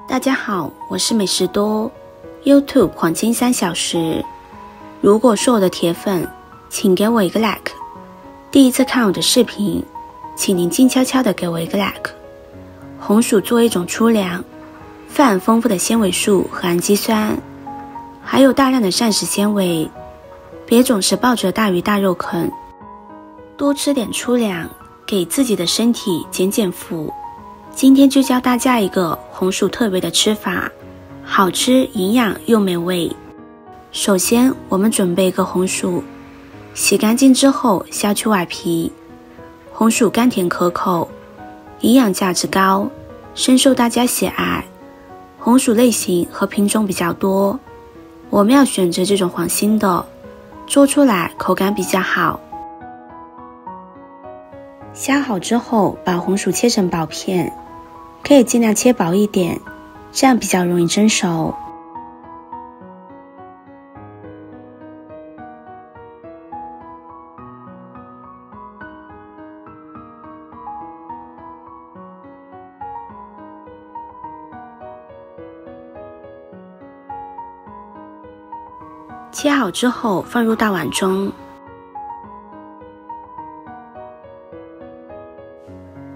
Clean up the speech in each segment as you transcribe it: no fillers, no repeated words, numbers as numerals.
大家好，我是美食多 YouTube 黄金3小时。如果是我的铁粉，请给我一个 like。第一次看我的视频，请您静悄悄地给我一个 like。红薯作为一种粗粮，富含丰富的纤维素和氨基酸，还有大量的膳食纤维，别总是抱着大鱼大肉啃，多吃点粗粮，给自己的身体减减负。今天就教大家一个红薯特别的吃法，好吃、营养又美味。首先，我们准备一个红薯，洗干净之后削去外皮。红薯甘甜可口，营养价值高，深受大家喜爱。红薯类型和品种比较多，我们要选择这种黄心的，做出来口感比较好。削好之后，把红薯切成薄片，可以尽量切薄一点，这样比较容易蒸熟。切好之后放入大碗中，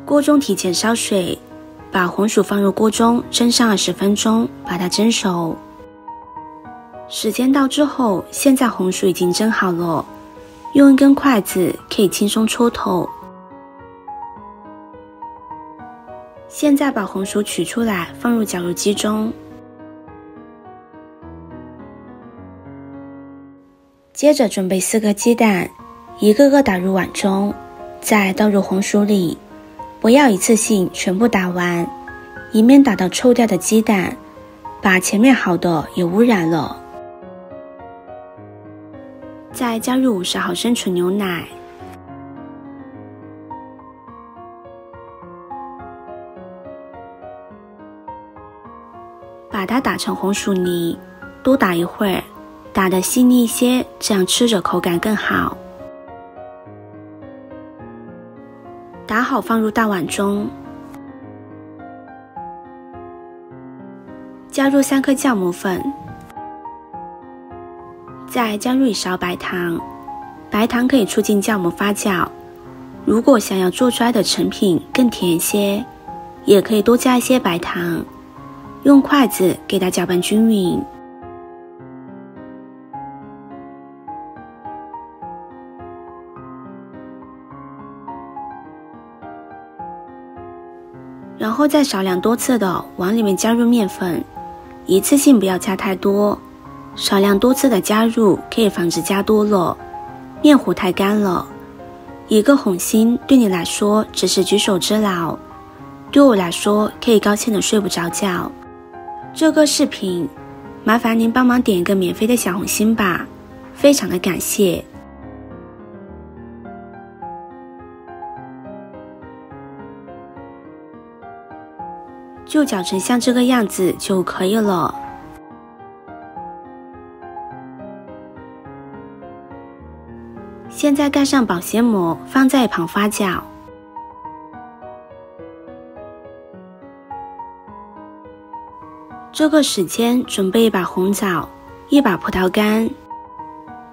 锅中提前烧水，把红薯放入锅中蒸上20分钟，把它蒸熟。时间到之后，现在红薯已经蒸好了，用一根筷子可以轻松戳透。现在把红薯取出来，放入绞肉机中。接着准备4个鸡蛋，一个个打入碗中，再倒入红薯里，不要一次性全部打完，以免打到臭掉的鸡蛋，把前面好的也污染了。再加入50毫升纯牛奶，把它打成红薯泥，多打一会儿，打得细腻一些，这样吃着口感更好。打好放入大碗中，加入3颗酵母粉，再加入1勺白糖。白糖可以促进酵母发酵，如果想要做出来的成品更甜些，也可以多加一些白糖。用筷子给它搅拌均匀。然后再少量多次的往里面加入面粉，一次性不要加太多，少量多次的加入可以防止加多了，面糊太干了。一个红心对你来说只是举手之劳，对我来说可以高兴的睡不着觉。这个视频麻烦您帮忙点一个免费的小红心吧，非常的感谢。就搅成像这个样子就可以了。现在盖上保鲜膜，放在一旁发酵。这个时间准备一把红枣，一把葡萄干，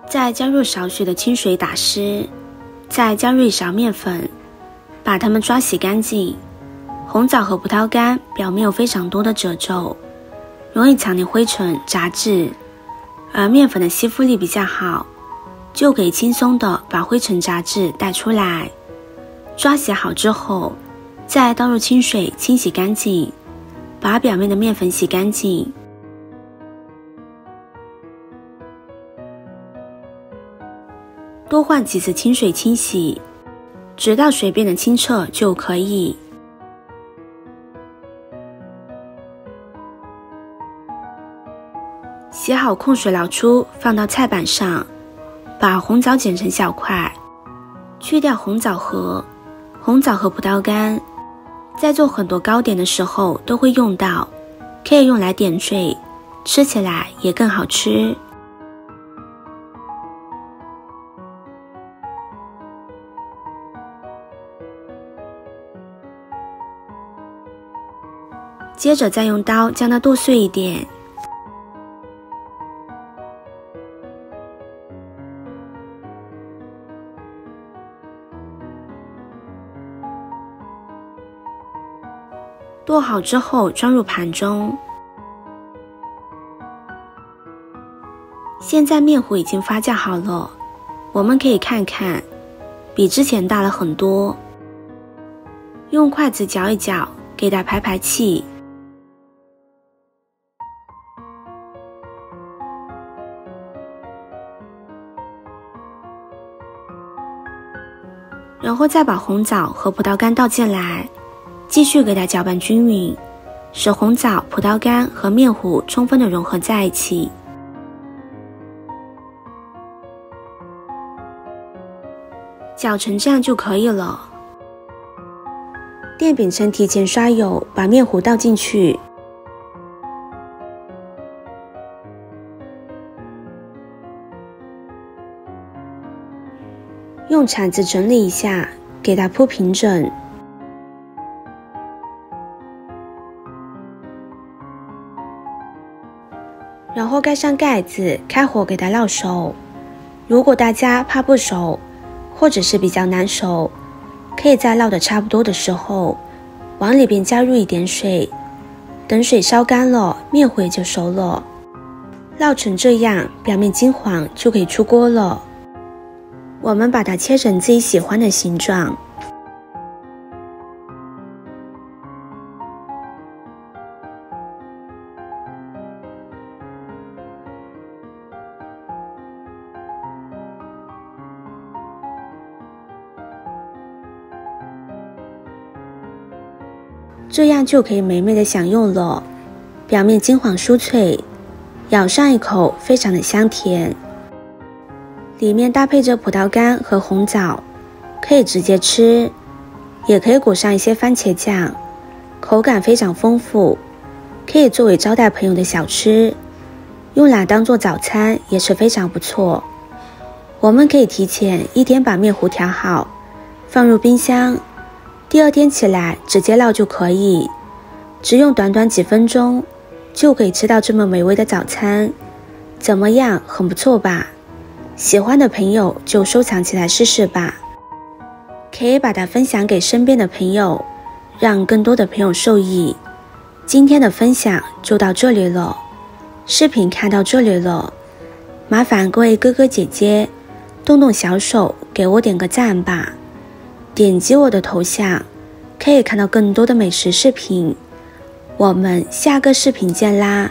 再加入少许的清水打湿，再加入1勺面粉，把它们抓洗干净。红枣和葡萄干表面有非常多的褶皱，容易藏匿灰尘杂质，而面粉的吸附力比较好，就可以轻松的把灰尘杂质带出来。抓洗好之后，再倒入清水清洗干净，把表面的面粉洗干净。多换几次清水清洗，直到水变得清澈就可以。洗好控水捞出，放到菜板上，把红枣剪成小块，去掉红枣核。红枣和葡萄干在做很多糕点的时候都会用到，可以用来点缀，吃起来也更好吃。接着再用刀将它剁碎一点。剁好之后装入盘中。现在面糊已经发酵好了，我们可以看看，比之前大了很多。用筷子搅一搅，给它排排气。然后再把红枣和葡萄干倒进来，继续给它搅拌均匀，使红枣、葡萄干和面糊充分的融合在一起。搅成这样就可以了。电饼铛提前刷油，把面糊倒进去。用铲子整理一下，给它铺平整。然后盖上盖子，开火给它烙熟。如果大家怕不熟，或者是比较难熟，可以在烙得差不多的时候，往里边加入一点水，等水烧干了，面糊也就熟了。烙成这样，表面金黄就可以出锅了。我们把它切成自己喜欢的形状。这样就可以美美的享用了，表面金黄酥脆，咬上一口非常的香甜。里面搭配着葡萄干和红枣，可以直接吃，也可以裹上一些番茄酱，口感非常丰富，可以作为招待朋友的小吃，用来当做早餐也是非常不错。我们可以提前1天把面糊调好，放入冰箱，第2天起来直接烙就可以，只用短短几分钟就可以吃到这么美味的早餐。怎么样，很不错吧？喜欢的朋友就收藏起来试试吧，可以把它分享给身边的朋友，让更多的朋友受益。今天的分享就到这里了，视频看到这里了，麻烦各位哥哥姐姐动动小手给我点个赞吧，点击我的头像可以看到更多的美食视频。我们下个视频见啦！